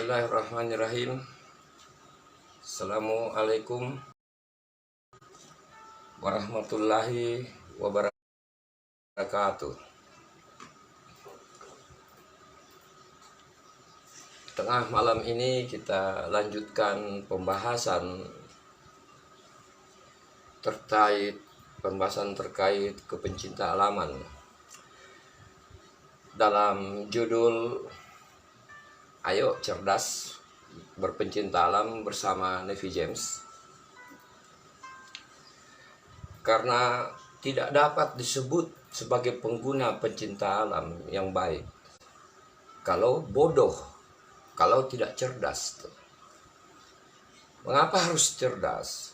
Bismillahirrahmanirrahim. Assalamualaikum warahmatullahi wabarakatuh. Tengah malam ini kita lanjutkan pembahasan terkait kepencinta alaman dalam judul Ayo Cerdas Berpencinta Alam bersama Nevi James. Karena tidak dapat disebut sebagai pengguna pencinta alam yang baik kalau bodoh, kalau tidak cerdas. Mengapa harus cerdas?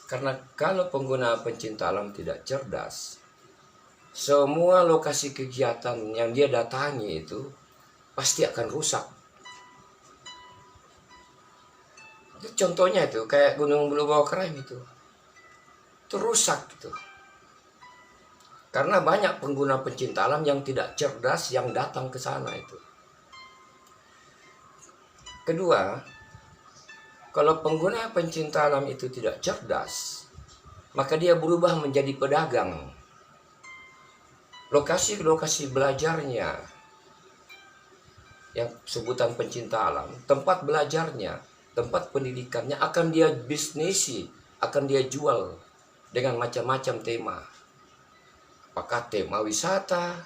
Karena kalau pengguna pencinta alam tidak cerdas, semua lokasi kegiatan yang dia datangi itu pasti akan rusak. Contohnya itu kayak Gunung Bulu Bawah Keraim itu rusak gitu. Karena banyak pengguna pencinta alam yang tidak cerdas yang datang ke sana itu. Kedua, kalau pengguna pencinta alam itu tidak cerdas, maka dia berubah menjadi pedagang. Lokasi-lokasi belajarnya yang sebutan pencinta alam, tempat belajarnya, tempat pendidikannya akan dia bisnisi, akan dia jual dengan macam-macam tema. Apakah tema wisata,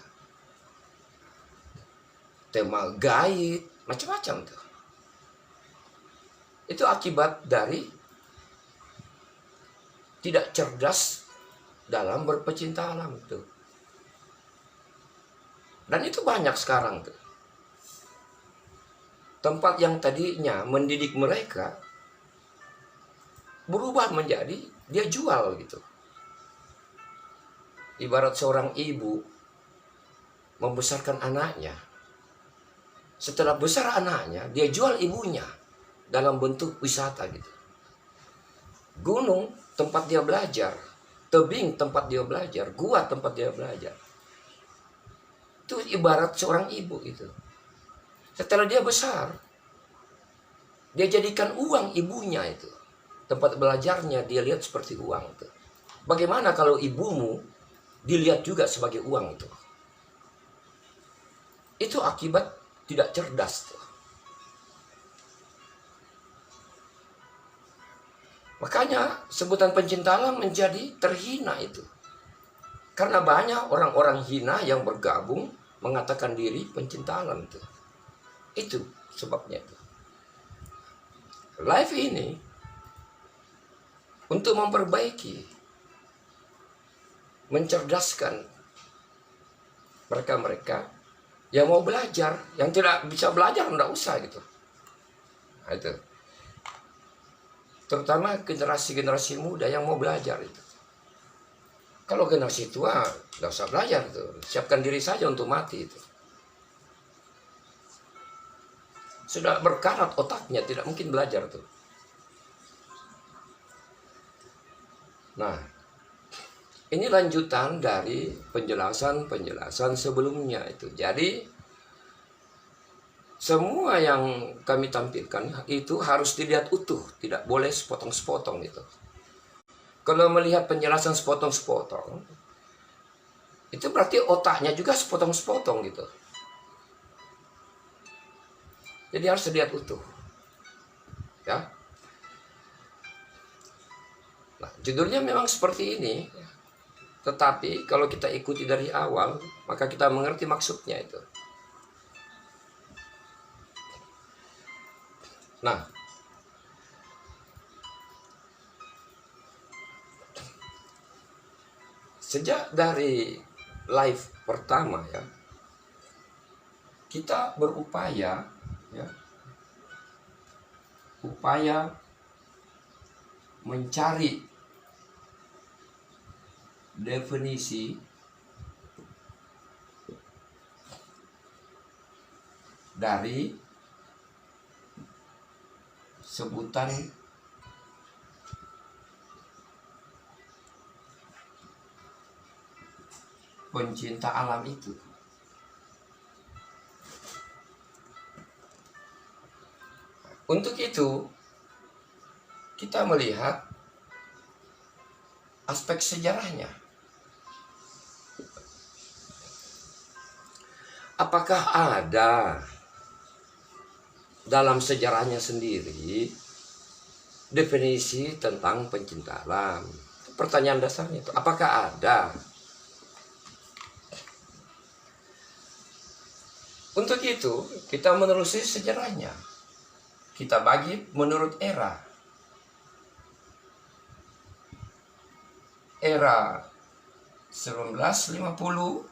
tema gaib, macam-macam tuh. Itu akibat dari tidak cerdas dalam berpecinta alam itu. Dan itu banyak sekarang tuh. Tempat yang tadinya mendidik mereka berubah menjadi dia jual gitu. Ibarat seorang ibu membesarkan anaknya. Setelah besar anaknya, dia jual ibunya dalam bentuk wisata gitu. Gunung tempat dia belajar, tebing tempat dia belajar, gua tempat dia belajar. Itu ibarat seorang ibu itu. Setelah dia besar, dia jadikan uang ibunya itu. Tempat belajarnya dia lihat seperti uang itu. Bagaimana kalau ibumu dilihat juga sebagai uang itu? Itu akibat tidak cerdas tuh. Makanya sebutan pencinta alam menjadi terhina itu. Karena banyak orang-orang hina yang bergabung mengatakan diri pencinta alam itu. Itu sebabnya itu. Live ini untuk memperbaiki, mencerdaskan mereka-mereka yang mau belajar, yang tidak bisa belajar enggak usah gitu. Nah, itu. Terutama generasi-generasi muda yang mau belajar itu. Kalau generasi tua enggak usah belajar itu, siapkan diri saja untuk mati itu. Sudah berkarat otaknya, tidak mungkin belajar tuh. Nah, ini lanjutan dari penjelasan sebelumnya itu. Jadi, semua yang kami tampilkan itu harus dilihat utuh, tidak boleh sepotong-sepotong gitu. Kalau melihat penjelasan sepotong-sepotong, itu berarti otaknya juga sepotong-sepotong gitu. Jadi harus dilihat utuh. Ya. Nah, judulnya memang seperti ini. Tetapi kalau kita ikuti dari awal, maka kita mengerti maksudnya itu. Nah, sejak dari live pertama ya, kita berupaya ya, upaya mencari definisi dari sebutan pencinta alam itu. Untuk itu, kita melihat aspek sejarahnya. Apakah ada dalam sejarahnya sendiri definisi tentang pencinta alam? Pertanyaan dasarnya itu, apakah ada? Untuk itu, kita menelusuri sejarahnya. Kita bagi menurut era. Era 1950,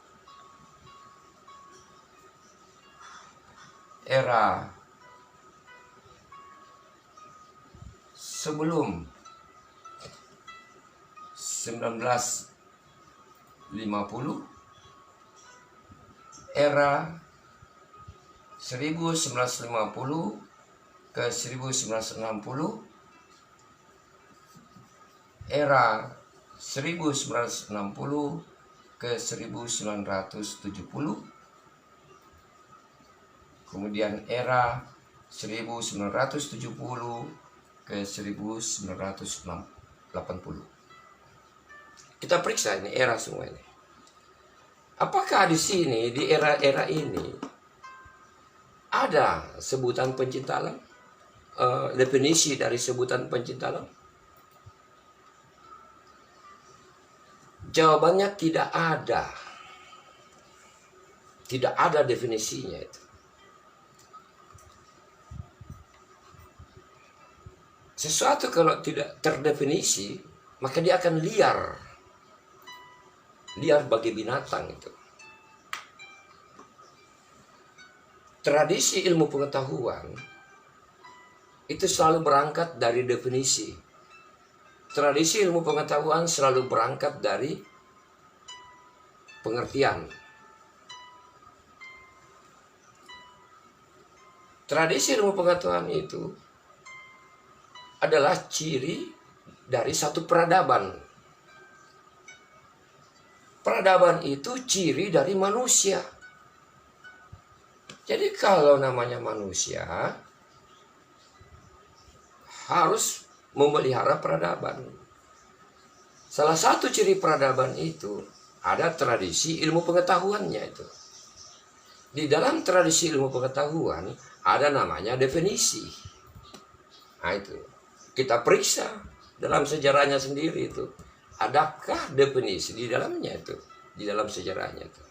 era sebelum 1950, era 1950 ke 1960, era 1960 ke 1970, kemudian era 1970 ke 1980. Kita periksa ini era semua ini. Apakah di sini, di era-era ini, ada sebutan pencinta alam? Definisi dari sebutan pencinta alam? Jawabannya tidak ada. Tidak ada definisinya itu. Sesuatu kalau tidak terdefinisi, maka dia akan liar. Liar bagi binatang itu. Tradisi ilmu pengetahuan itu selalu berangkat dari definisi. Tradisi ilmu pengetahuan selalu berangkat dari pengertian. Tradisi ilmu pengetahuan itu adalah ciri dari satu peradaban. Peradaban itu ciri dari manusia. Jadi kalau namanya manusia harus memelihara peradaban. Salah satu ciri peradaban itu ada tradisi ilmu pengetahuannya itu. Di dalam tradisi ilmu pengetahuan ada namanya definisi. Nah itu kita periksa dalam sejarahnya sendiri itu. Adakah definisi di dalamnya itu? Di dalam sejarahnya itu.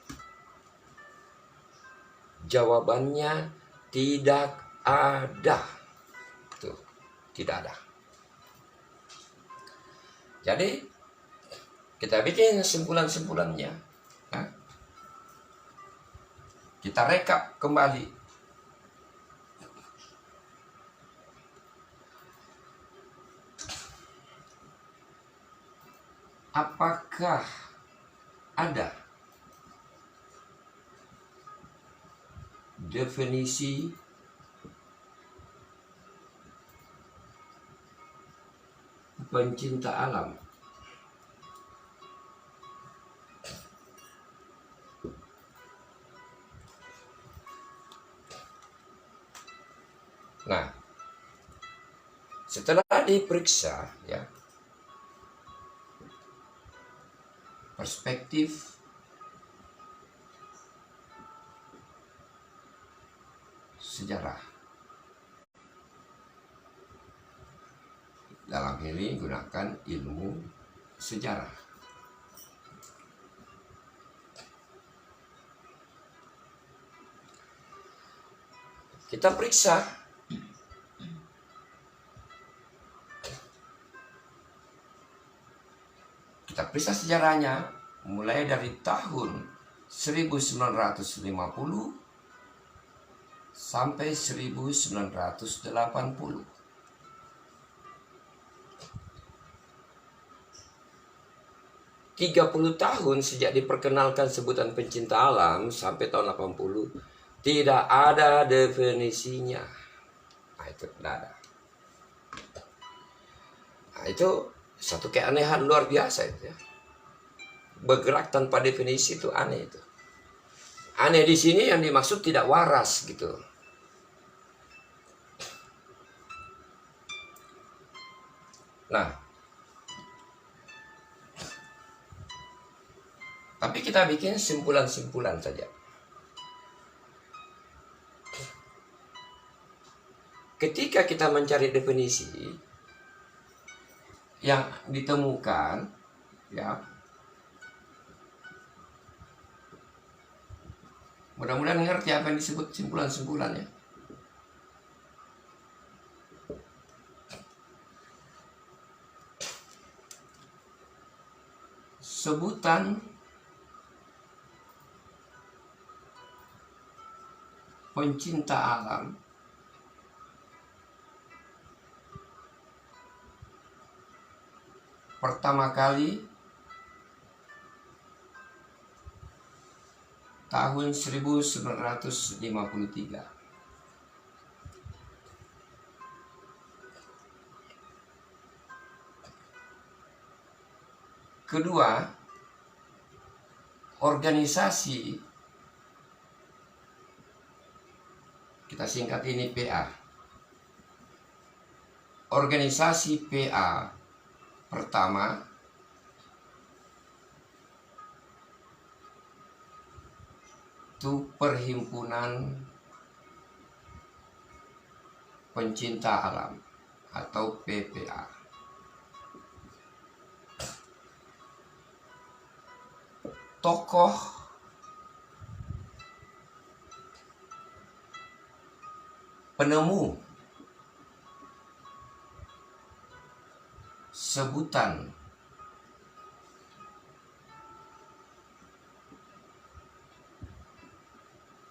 Jawabannya tidak ada. Tuh, tidak ada. Jadi kita bikin simpulan-simpulannya. Nah, kita rekap kembali. Apakah ada definisi pencinta alam? Nah, setelah diperiksa ya perspektif sejarah, dalam ini gunakan ilmu sejarah. Kita periksa sejarahnya mulai dari tahun 1950 sampai 1980. Tiga 30 tahun sejak diperkenalkan sebutan pencinta alam sampai tahun 80 tidak ada definisinya. Nah itu tidak ada. Nah itu satu keanehan luar biasa itu ya. Bergerak tanpa definisi itu aneh itu. Aneh di sini yang dimaksud tidak waras gitu. Nah, tapi kita bikin simpulan-simpulan saja. Ketika kita mencari definisi yang ditemukan, ya, mudah-mudahan ngerti apa yang disebut simpulan-simpulan ya. Sebutan pencinta alam pertama kali tahun 1953. Kedua, organisasi, kita singkat ini PA. Organisasi PA pertama itu Perhimpunan Pencinta Alam atau PPA. Tokoh penemu sebutan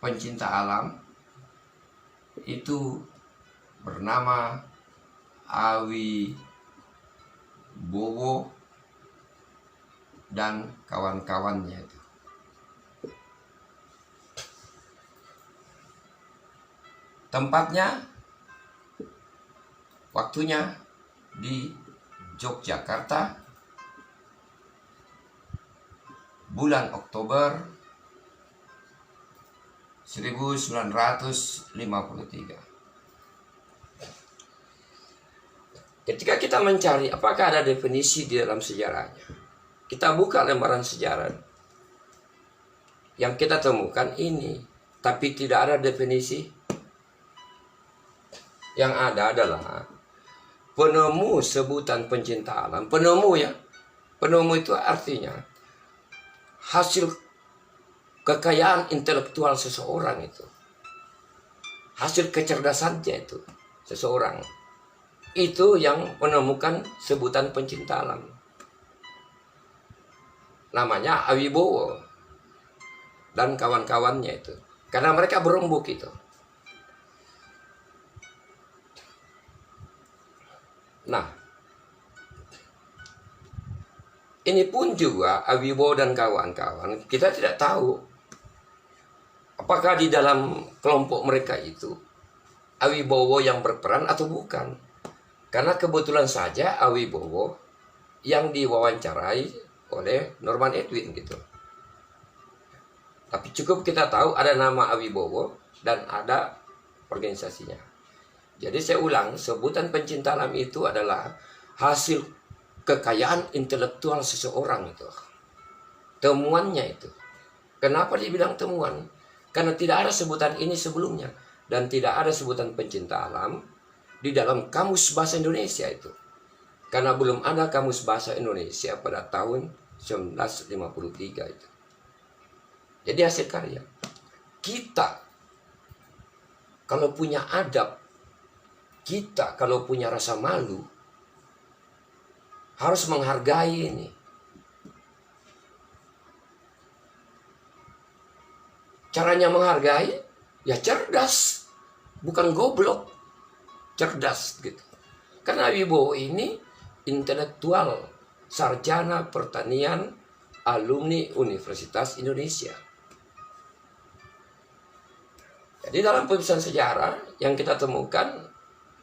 pencinta alam itu bernama Awi Bowo dan kawan-kawannya itu. Tempatnya, waktunya di Yogyakarta, bulan Oktober 1953. Ketika kita mencari apakah ada definisi di dalam sejarahnya, kita buka lembaran sejarah, yang kita temukan ini, tapi tidak ada definisi. Yang ada adalah penemu sebutan pencinta alam. Penemu ya, penemu itu artinya hasil kekayaan intelektual seseorang itu, hasil kecerdasannya itu seseorang, itu yang menemukan sebutan pencinta alam. Namanya Awi Bowo dan kawan-kawannya itu, karena mereka berembuk itu. Nah, ini pun juga Awi Bowo dan kawan-kawan, kita tidak tahu apakah di dalam kelompok mereka itu Awi Bowo yang berperan atau bukan. Karena kebetulan saja Awi Bowo yang diwawancarai oleh Norman Edwin gitu. Tapi cukup kita tahu ada nama Awi Bowo dan ada organisasinya. Jadi saya ulang, sebutan pencinta alam itu adalah hasil kekayaan intelektual seseorang itu. Temuannya itu. Kenapa dibilang temuan? Karena tidak ada sebutan ini sebelumnya. Dan tidak ada sebutan pencinta alam di dalam Kamus Bahasa Indonesia itu. Karena belum ada Kamus Bahasa Indonesia pada tahun 1953 itu. Jadi hasil karya. Kita kalau punya adab, kita kalau punya rasa malu, harus menghargai ini. Caranya menghargai, ya cerdas, bukan goblok, cerdas gitu. Karena Wibowo ini intelektual, sarjana pertanian, alumni Universitas Indonesia. Jadi dalam penulisan sejarah yang kita temukan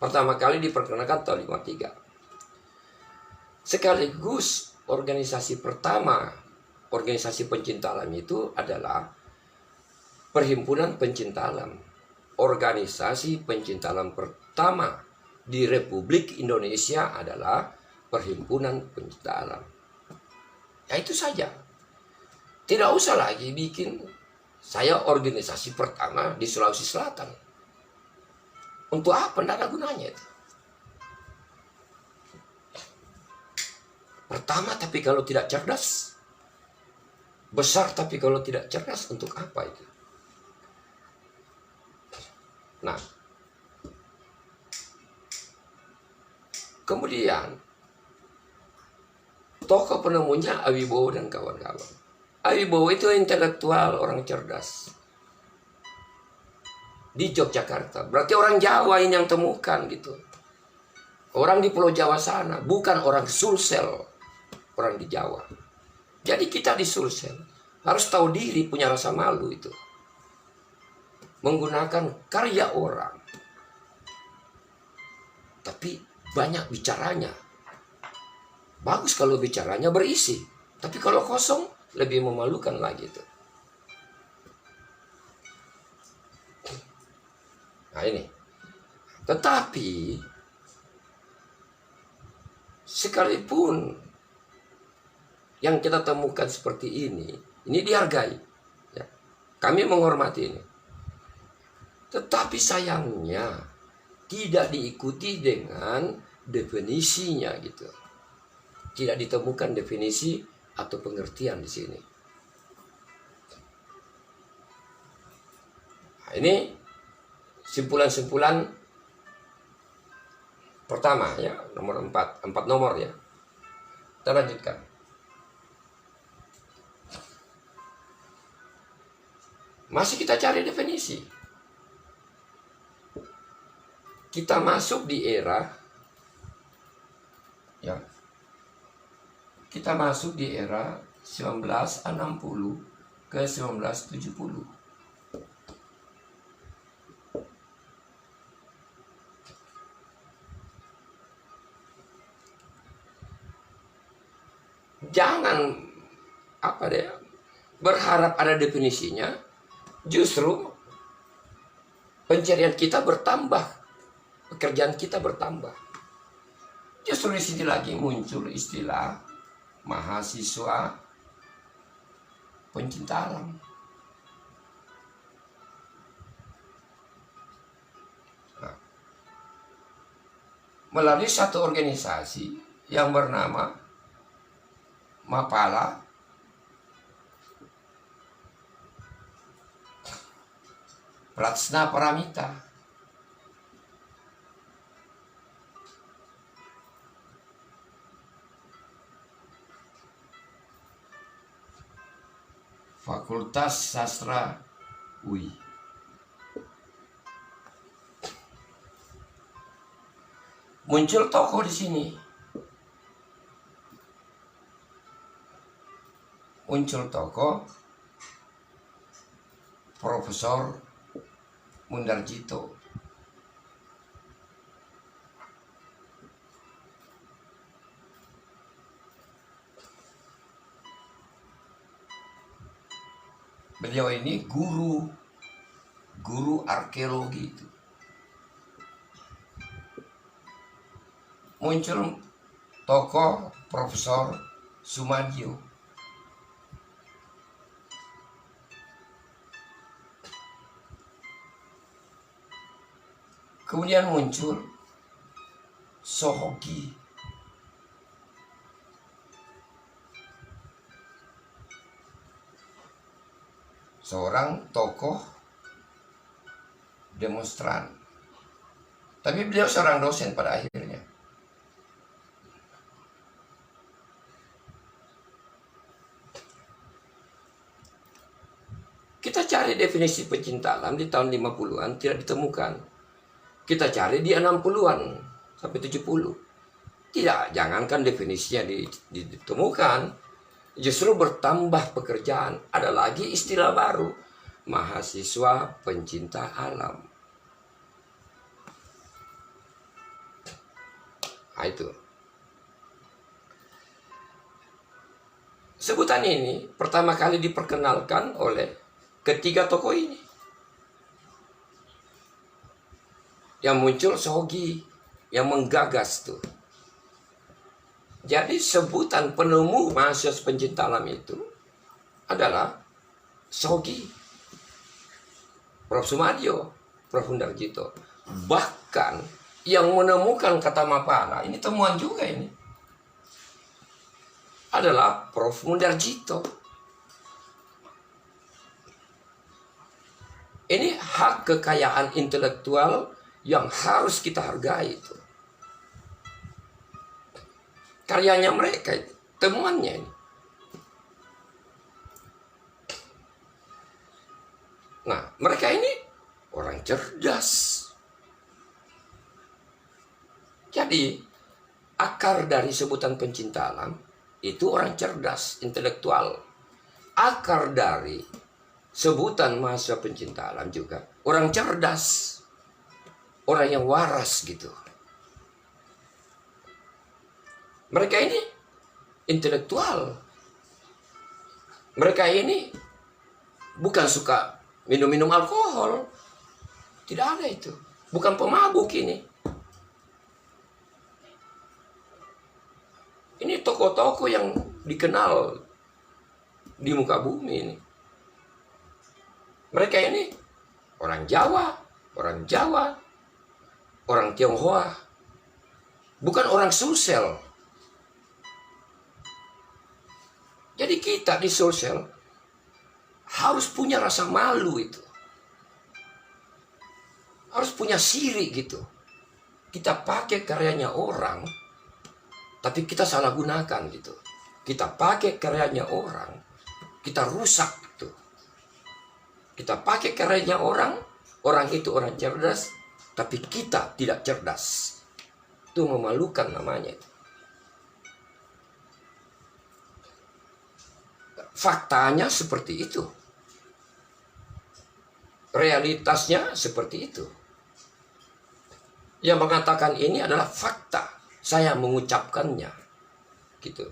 pertama kali diperkenalkan tahun 53. Sekaligus organisasi pertama, organisasi pencinta alam itu adalah Perhimpunan Pencinta Alam. Organisasi pencinta alam pertama di Republik Indonesia adalah Perhimpunan Pencinta Alam. Ya itu saja. Tidak usah lagi bikin saya organisasi pertama di Sulawesi Selatan. Untuk apa? Tidak ada gunanya itu. Pertama tapi kalau tidak cerdas. Besar tapi kalau tidak cerdas, untuk apa itu? Nah, kemudian tokoh penemunya Awibowo dan kawan-kawan. Awibowo itu intelektual, orang cerdas di Yogyakarta. Berarti orang Jawa ini yang temukan gitu. Orang di Pulau Jawa sana, bukan orang Sulsel, orang di Jawa. Jadi kita di Sulsel harus tahu diri, punya rasa malu itu. Menggunakan karya orang. Tapi banyak bicaranya. Bagus kalau bicaranya berisi. Tapi kalau kosong, lebih memalukan lagi itu. Nah ini. Tetapi sekalipun yang kita temukan seperti ini dihargai. Ya. Kami menghormati ini. Tetapi sayangnya tidak diikuti dengan definisinya gitu. Tidak ditemukan definisi atau pengertian di sini. Nah, ini simpulan-simpulan pertama ya, nomor 4 nomor ya. Kita lanjutkan. Masih kita cari definisi. Kita masuk di era ya. Kita masuk di era 1960 ke 1970. Jangan berharap ada definisinya. Justru pencarian kita bertambah, pekerjaan kita bertambah. Justru di sini lagi muncul istilah mahasiswa pencinta alam. Nah, melalui satu organisasi yang bernama Mapala Pratsna Paramita. Fakultas Sastra UI. Muncul tokoh di sini. Muncul tokoh Profesor Mundarjito. Beliau ini guru arkeologi itu. Muncul tokoh Profesor Sumadio. Kemudian muncul Sohoki. Seorang tokoh demonstran. Tapi beliau seorang dosen pada akhirnya. Kita cari definisi pecinta alam di tahun 50-an tidak ditemukan. Kita cari di 60-an sampai 70. Tidak, jangankan definisinya ditemukan. Justru bertambah pekerjaan. Ada lagi istilah baru. Mahasiswa pencinta alam. Nah itu. Sebutan ini pertama kali diperkenalkan oleh ketiga tokoh ini. Yang muncul Sohoki yang menggagas tuh. Jadi sebutan penemu mahasiswa pencinta alam itu adalah Sogi, Prof. Sumadio, Prof. Hundarjito. Bahkan yang menemukan kata Mapala, ini temuan juga ini, adalah Prof. Mundarjito. Ini hak kekayaan intelektual yang harus kita hargai itu. Karyanya mereka, temuannya ini. Nah, mereka ini orang cerdas. Jadi, akar dari sebutan pencinta alam itu orang cerdas, intelektual. Akar dari sebutan mahasiswa pencinta alam juga orang cerdas, orang yang waras gitu. Mereka ini intelektual. Mereka ini bukan suka minum-minum alkohol. Tidak ada itu. Bukan pemabuk ini. Ini tokoh-tokoh yang dikenal di muka bumi ini. Mereka ini orang Jawa, orang Tionghoa. Bukan orang Sulsel. Jadi kita di Sulsel harus punya rasa malu itu. Harus punya siri gitu. Kita pakai karyanya orang, tapi kita salah gunakan gitu. Kita pakai karyanya orang, kita rusak gitu. Kita pakai karyanya orang, orang itu orang cerdas, tapi kita tidak cerdas. Itu memalukan namanya. Faktanya seperti itu. Realitasnya seperti itu. Yang mengatakan ini adalah fakta. Saya mengucapkannya. Gitu.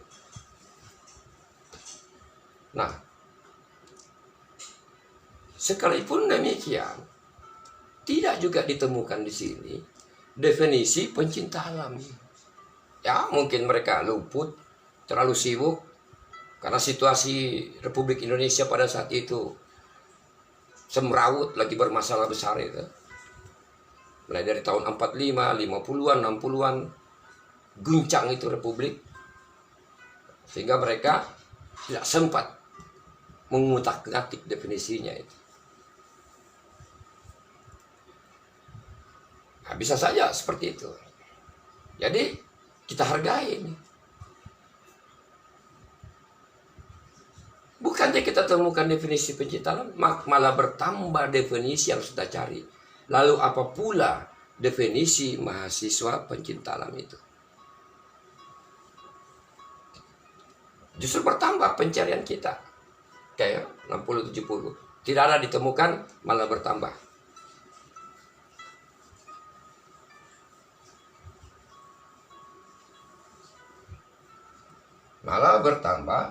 Nah, sekalipun demikian, tidak juga ditemukan di sini definisi pencinta alam. Ya, mungkin mereka luput, terlalu sibuk, karena situasi Republik Indonesia pada saat itu semrawut, lagi bermasalah besar itu. Mulai dari tahun 45, 50-an, 60-an, guncang itu Republik. Sehingga mereka tidak sempat mengutak-ngatik definisinya itu. Nah, bisa saja seperti itu. Jadi kita hargai ini. Bukannya kita temukan definisi pencinta alam, malah bertambah definisi yang sudah cari. Lalu apa pula definisi mahasiswa pencinta alam itu? Justru bertambah pencarian kita. Kayak 60-70. Tidak ada ditemukan, malah bertambah. Malah bertambah.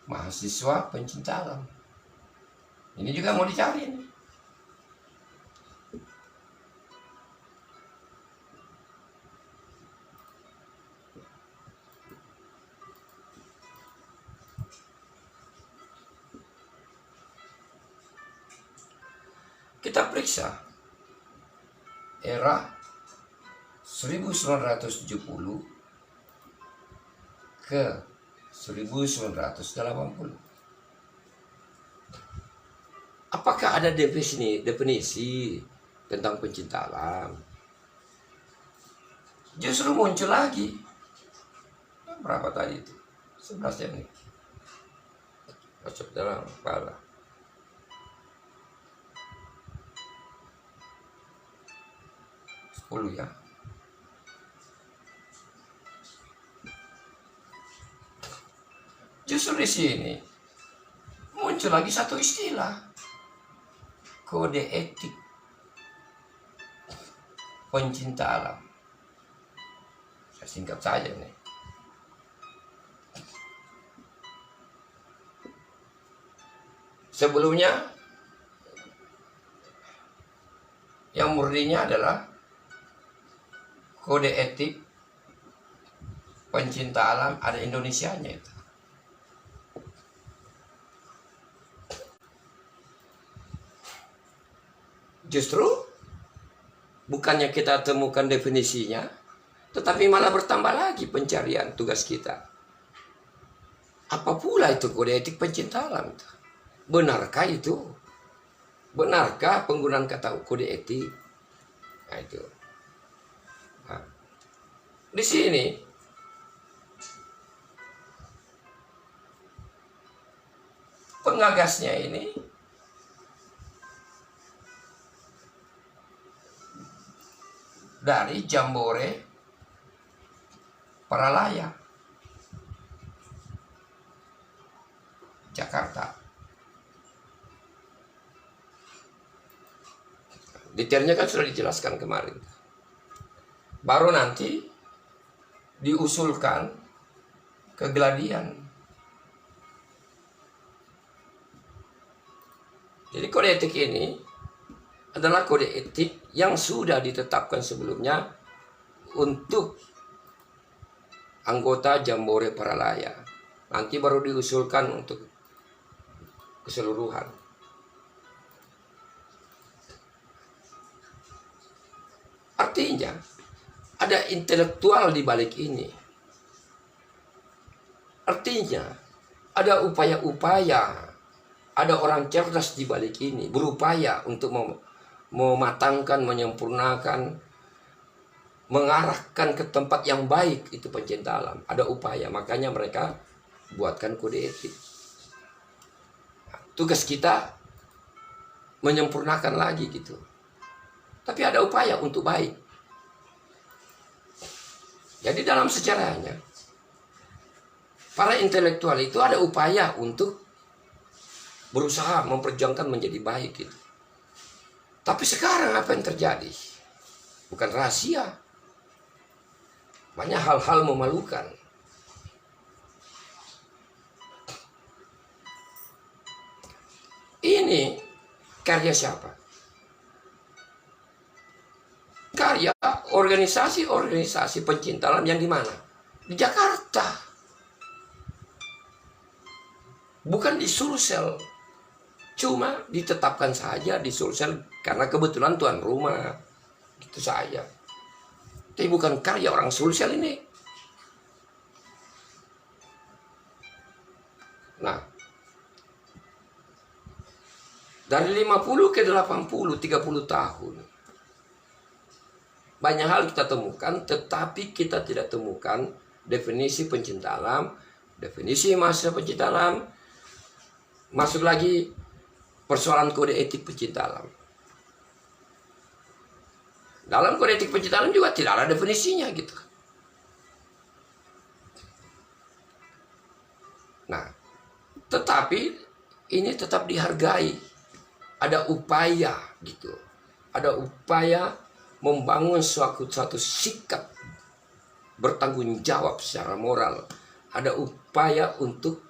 Mahasiswa pencinta alam. Ini juga mau dicari nih. Kita periksa era 1970 ke 1980. Apakah ada definisi tentang pencinta alam? Justru muncul lagi. Berapa tadi itu? 11 ya nih. Masuk dalam kepala. Ya. Justru di sini muncul lagi satu istilah, kode etik pencinta alam. Saya singkat saja nih. Sebelumnya yang murninya adalah kode etik pencinta alam ada Indonesianya itu. Justru bukannya kita temukan definisinya, tetapi malah bertambah lagi pencarian tugas kita. Apa pula itu kode etik pencinta alam itu? Benarkah itu? Benarkah penggunaan kata kode etik? Nah, itu. Nah, di sini pengagasnya ini dari Jambore Paralaya, Jakarta. Detailnya kan sudah dijelaskan kemarin. Baru nanti diusulkan ke Gladian. Jadi kode etik ini adalah kode etik yang sudah ditetapkan sebelumnya untuk anggota Jambore Paralaya. Nanti baru diusulkan untuk keseluruhan. Artinya ada intelektual di balik ini. Artinya ada upaya-upaya, ada orang cerdas di balik ini, berupaya untuk mematangkan, menyempurnakan, mengarahkan ke tempat yang baik itu pencinta alam. Ada upaya, makanya mereka buatkan kode etik. Tugas kita menyempurnakan lagi gitu. Tapi ada upaya untuk baik. Jadi dalam sejarahnya, para intelektual itu ada upaya untuk berusaha memperjuangkan menjadi baik gitu. Tapi sekarang apa yang terjadi? Bukan rahasia. Banyak hal-hal memalukan. Ini karya siapa? Karya organisasi-organisasi pencinta alam yang di mana? Di Jakarta. Bukan di Sulsel. Cuma ditetapkan saja di Sulsel karena kebetulan tuan rumah. Itu saja. Tapi bukan karya orang Sulsel ini. Nah, dari 50 ke 80, 30 tahun. Banyak hal kita temukan, tetapi kita tidak temukan definisi pencinta alam, definisi mahasiswa pencinta alam, masuk lagi persoalan kode etik pencinta alam. Dalam kode etik pencinta alam juga tidak ada definisinya gitu. Nah, tetapi ini tetap dihargai. Ada upaya gitu. Ada upaya membangun suatu sikap bertanggung jawab secara moral. Ada upaya untuk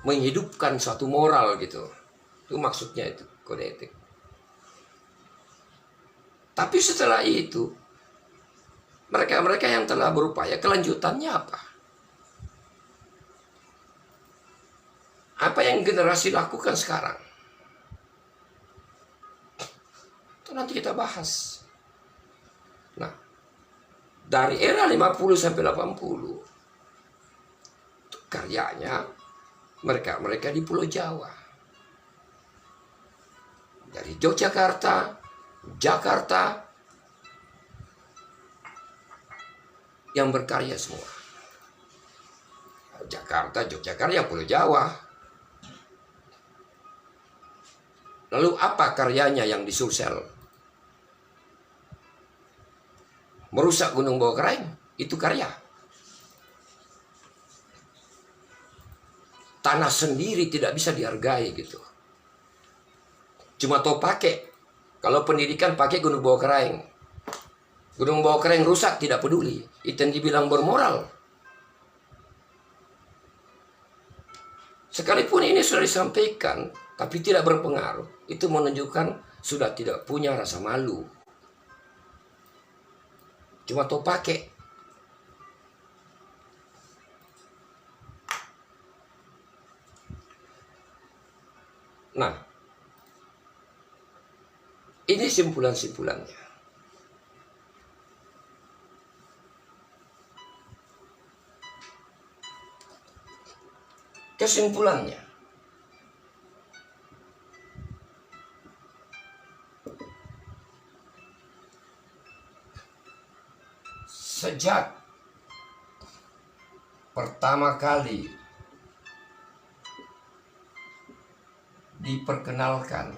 menghidupkan suatu moral gitu. Itu maksudnya itu kode etik. Tapi setelah itu mereka-mereka yang telah berupaya, kelanjutannya apa? Apa yang generasi lakukan sekarang? Itu nanti kita bahas. Nah, dari era 50 sampai 80 karyanya mereka di Pulau Jawa. Dari Yogyakarta, Jakarta, yang berkarya semua. Jakarta, Yogyakarta, Pulau Jawa. Lalu apa karyanya yang di Sulsel? Merusak Gunung Bawah Keraing, itu karya. Tanah sendiri tidak bisa dihargai gitu. Cuma tahu pakai. Kalau pendidikan pakai Gunung Bawah Keraing. Gunung Bawah Keraing rusak tidak peduli. Itu yang dibilang bermoral. Sekalipun ini sudah disampaikan, tapi tidak berpengaruh. Itu menunjukkan sudah tidak punya rasa malu. cuma tahu pakai. Nah, ini simpulan-simpulannya. Kesimpulannya, sejak pertama kali diperkenalkan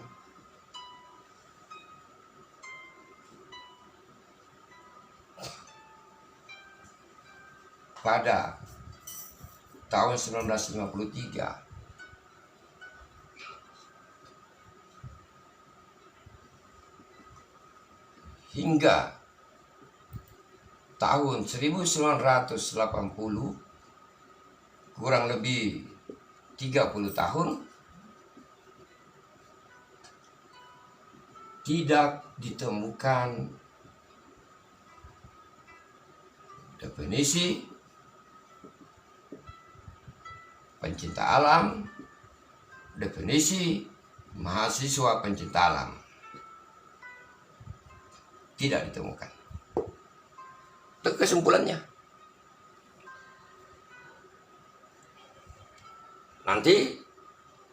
pada tahun 1953 hingga tahun 1980, kurang lebih 30 tahun, tidak ditemukan definisi pencinta alam, definisi mahasiswa pencinta alam. Tidak ditemukan. Itu kesimpulannya. Nanti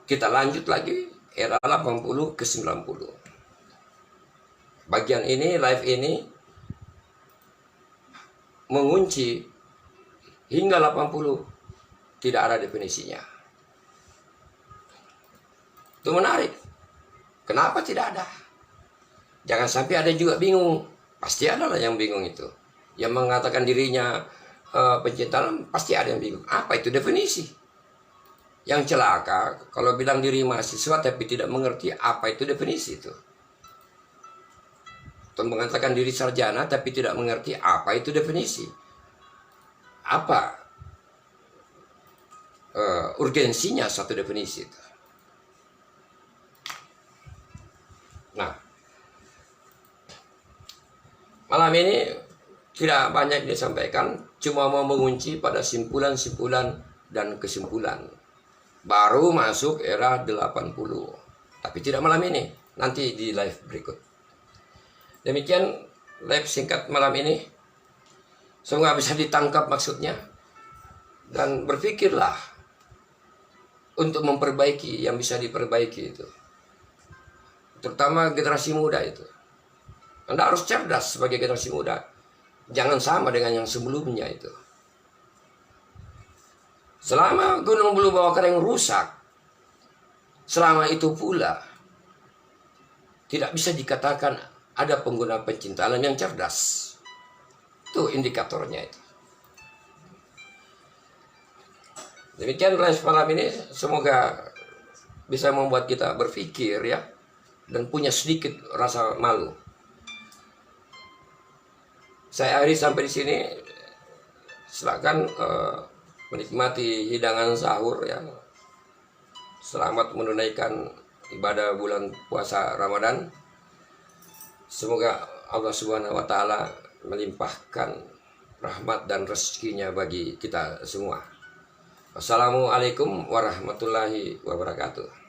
kita lanjut lagi era 80 ke 90. Bagian ini, live ini mengunci hingga 80 tidak ada definisinya. Itu menarik. Kenapa tidak ada? Jangan sampai ada juga bingung. Pasti ada lah yang bingung itu. Yang mengatakan dirinya pencinta alam, pasti ada yang bingung. Apa itu definisi? Yang celaka kalau bilang diri mahasiswa tapi tidak mengerti apa itu definisi itu. Atau mengatakan diri sarjana tapi tidak mengerti apa itu definisi. Apa urgensinya satu definisi itu. Nah, malam ini tidak banyak disampaikan, cuma mau mengunci pada simpulan-simpulan dan kesimpulan. Baru masuk era 80. Tapi tidak malam ini, nanti di live berikut. Demikian live singkat malam ini. Semoga bisa ditangkap maksudnya. Dan berpikirlah untuk memperbaiki yang bisa diperbaiki itu. Terutama generasi muda itu. Anda harus cerdas sebagai generasi muda. Jangan sama dengan yang sebelumnya itu. Selama Gunung Bulu Bawah Kering rusak, selama itu pula tidak bisa dikatakan ada pengguna pencinta alam yang cerdas. Itu indikatornya itu. Demikian live malam ini, semoga bisa membuat kita berpikir ya, dan punya sedikit rasa malu. Saya akhiri sampai di sini. Silakan menikmati hidangan sahur ya. Selamat menunaikan ibadah bulan puasa Ramadan. Semoga Allah Subhanahu wa taala melimpahkan rahmat dan rezekinya bagi kita semua. Wassalamualaikum warahmatullahi wabarakatuh.